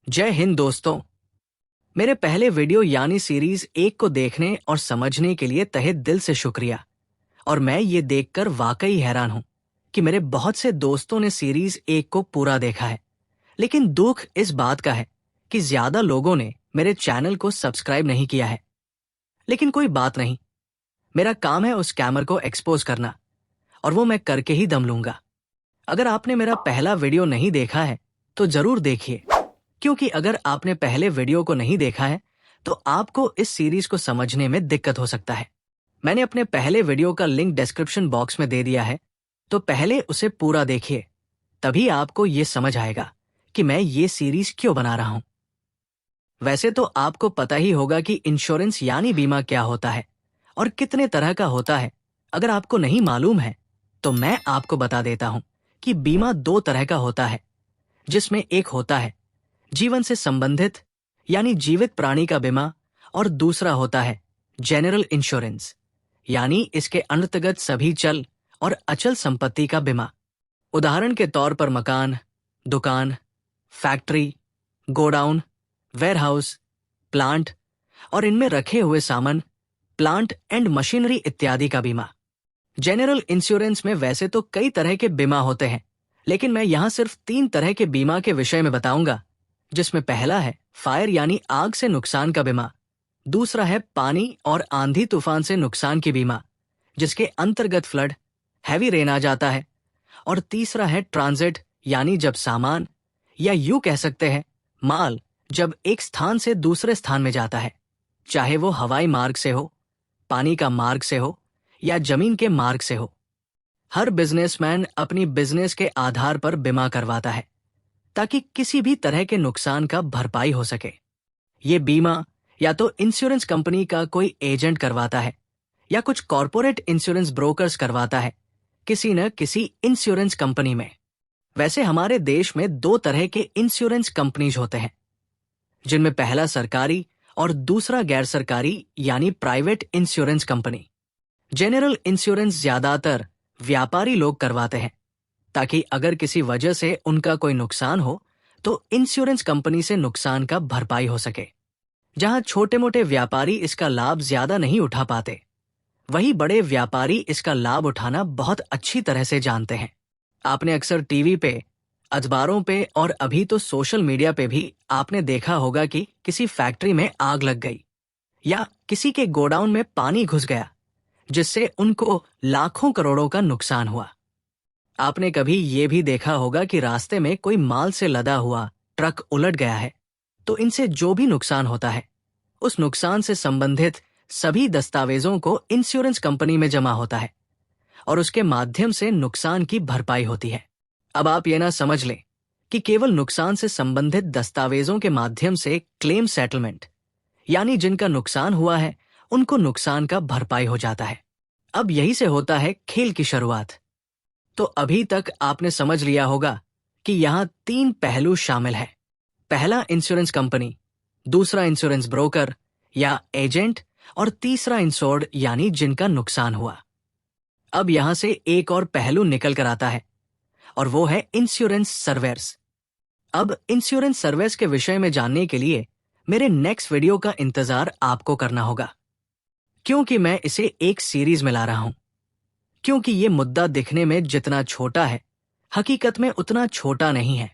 जय हिंद दोस्तों। मेरे पहले वीडियो यानी सीरीज 1 को देखने और समझने के लिए तहे दिल से शुक्रिया। और मैं ये देखकर वाकई हैरान हूं कि मेरे बहुत से दोस्तों ने सीरीज 1 को पूरा देखा है। लेकिन दुख इस बात का है कि ज्यादा लोगों ने मेरे चैनल को सब्सक्राइब नहीं किया है। लेकिन कोई बात नहीं, मेरा काम है उस स्कैमर को एक्सपोज करना, और वो मैं करके ही दम लूंगा। अगर आपने मेरा पहला वीडियो नहीं देखा है तो जरूर देखिए, क्योंकि अगर आपने पहले वीडियो को नहीं देखा है तो आपको इस सीरीज को समझने में दिक्कत हो सकता है। मैंने अपने पहले वीडियो का लिंक डिस्क्रिप्शन बॉक्स में दे दिया है, तो पहले उसे पूरा देखिए, तभी आपको ये समझ आएगा कि मैं ये सीरीज क्यों बना रहा हूं। वैसे तो आपको पता ही होगा कि इंश्योरेंस यानी बीमा क्या होता है और कितने तरह का होता है। अगर आपको नहीं मालूम है तो मैं आपको बता देता हूं कि बीमा 2 तरह का होता है, जिसमें एक होता है जीवन से संबंधित यानी जीवित प्राणी का बीमा, और दूसरा होता है जनरल इंश्योरेंस यानी इसके अंतर्गत सभी चल और अचल संपत्ति का बीमा। उदाहरण के तौर पर मकान, दुकान, फैक्ट्री, गोडाउन, वेयरहाउस, प्लांट और इनमें रखे हुए सामान, प्लांट एंड मशीनरी इत्यादि का बीमा। जनरल इंश्योरेंस में वैसे तो कई तरह के बीमा होते हैं, लेकिन मैं यहां सिर्फ 3 तरह के बीमा के विषय में बताऊंगा, जिसमें पहला है फायर यानी आग से नुकसान का बीमा, दूसरा है पानी और आंधी तूफान से नुकसान की बीमा, जिसके अंतर्गत फ्लड, हैवी रेन आ जाता है, और तीसरा है ट्रांजिट यानी जब सामान, या यूं कह सकते हैं माल, जब एक स्थान से दूसरे स्थान में जाता है, चाहे वो हवाई मार्ग से हो, पानी का मार्ग से हो या जमीन के मार्ग से हो। हर बिजनेसमैन अपनी बिजनेस के आधार पर बीमा करवाता है ताकि किसी भी तरह के नुकसान का भरपाई हो सके। ये बीमा या तो इंश्योरेंस कंपनी का कोई एजेंट करवाता है या कुछ कॉरपोरेट इंश्योरेंस ब्रोकर्स करवाता है किसी न किसी इंश्योरेंस कंपनी में। वैसे हमारे देश में 2 तरह के इंश्योरेंस कंपनीज होते हैं, जिनमें पहला सरकारी और दूसरा गैर सरकारी यानी private insurance company. General insurance ज्यादातर व्यापारी लोग करवाते हैं, ताकि अगर किसी वजह से उनका कोई नुकसान हो तो इंश्योरेंस कंपनी से नुकसान का भरपाई हो सके। जहां छोटे मोटे व्यापारी इसका लाभ ज्यादा नहीं उठा पाते, वहीं बड़े व्यापारी इसका लाभ उठाना बहुत अच्छी तरह से जानते हैं। आपने अक्सर टीवी पे, अखबारों पे और अभी तो सोशल मीडिया पे भी आपने देखा होगा कि किसी फैक्ट्री में आग लग गई या किसी के गोडाउन में पानी घुस गया, जिससे उनको लाखों करोड़ों का नुकसान हुआ। आपने कभी ये भी देखा होगा कि रास्ते में कोई माल से लदा हुआ ट्रक उलट गया है, तो इनसे जो भी नुकसान होता है, उस नुकसान से संबंधित सभी दस्तावेजों को इंश्योरेंस कंपनी में जमा होता है और उसके माध्यम से नुकसान की भरपाई होती है। अब आप ये ना समझ लें कि केवल नुकसान से संबंधित दस्तावेजों के माध्यम से क्लेम सेटलमेंट यानी जिनका नुकसान हुआ है उनको नुकसान का भरपाई हो जाता है। अब यही से होता है खेल की शुरुआत। तो अभी तक आपने समझ लिया होगा कि यहाँ 3 पहलू शामिल हैं। पहला इंश्योरेंस कंपनी, दूसरा इंश्योरेंस ब्रोकर या एजेंट, और तीसरा इंश्योर्ड यानी जिनका नुकसान हुआ। अब यहां से एक और पहलू निकल कर आता है, और वो है इंश्योरेंस सर्वेयर्स। अब इंश्योरेंस सर्वेयर्स के विषय में जानने के लिए मेरे नेक्स्ट वीडियो का इंतजार आपको करना होगा, क्योंकि मैं इसे एक सीरीज में ला रहा हूं। क्योंकि ये मुद्दा दिखने में जितना छोटा है, हकीकत में उतना छोटा नहीं है,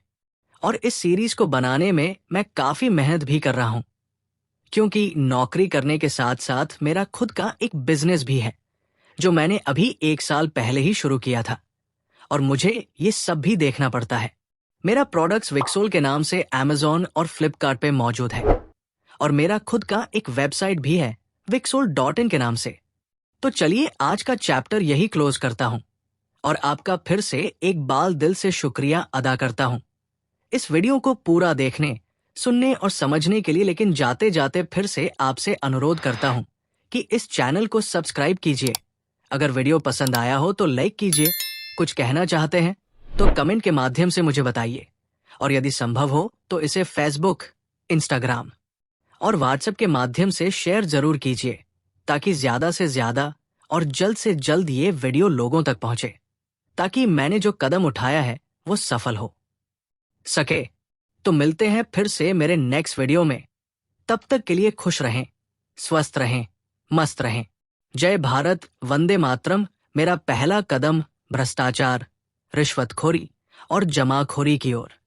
और इस सीरीज को बनाने में मैं काफी मेहनत भी कर रहा हूं, क्योंकि नौकरी करने के साथ साथ मेरा खुद का एक बिजनेस भी है, जो मैंने अभी 1 साल पहले ही शुरू किया था, और मुझे ये सब भी देखना पड़ता है। मेरा प्रोडक्ट्स विक्सोल के नाम से Amazon और फ्लिपकार्ट पे मौजूद है, और मेरा खुद का एक वेबसाइट भी है Vixol.in के नाम से। तो चलिए आज का चैप्टर यही क्लोज करता हूं, और आपका फिर से एक बाल दिल से शुक्रिया अदा करता हूं इस वीडियो को पूरा देखने, सुनने और समझने के लिए। लेकिन जाते जाते फिर से आपसे अनुरोध करता हूं कि इस चैनल को सब्सक्राइब कीजिए। अगर वीडियो पसंद आया हो तो लाइक कीजिए, कुछ कहना चाहते हैं तो कमेंट के माध्यम से मुझे बताइए, और यदि संभव हो तो इसे फेसबुक, इंस्टाग्राम और व्हाट्सएप के माध्यम से शेयर जरूर कीजिए, ताकि ज्यादा से ज्यादा और जल्द से जल्द ये वीडियो लोगों तक पहुंचे, ताकि मैंने जो कदम उठाया है वो सफल हो सके। तो मिलते हैं फिर से मेरे नेक्स्ट वीडियो में। तब तक के लिए खुश रहें, स्वस्थ रहें, मस्त रहें। जय भारत, वंदे मातरम। मेरा पहला कदम भ्रष्टाचार, रिश्वतखोरी और जमाखोरी की ओर।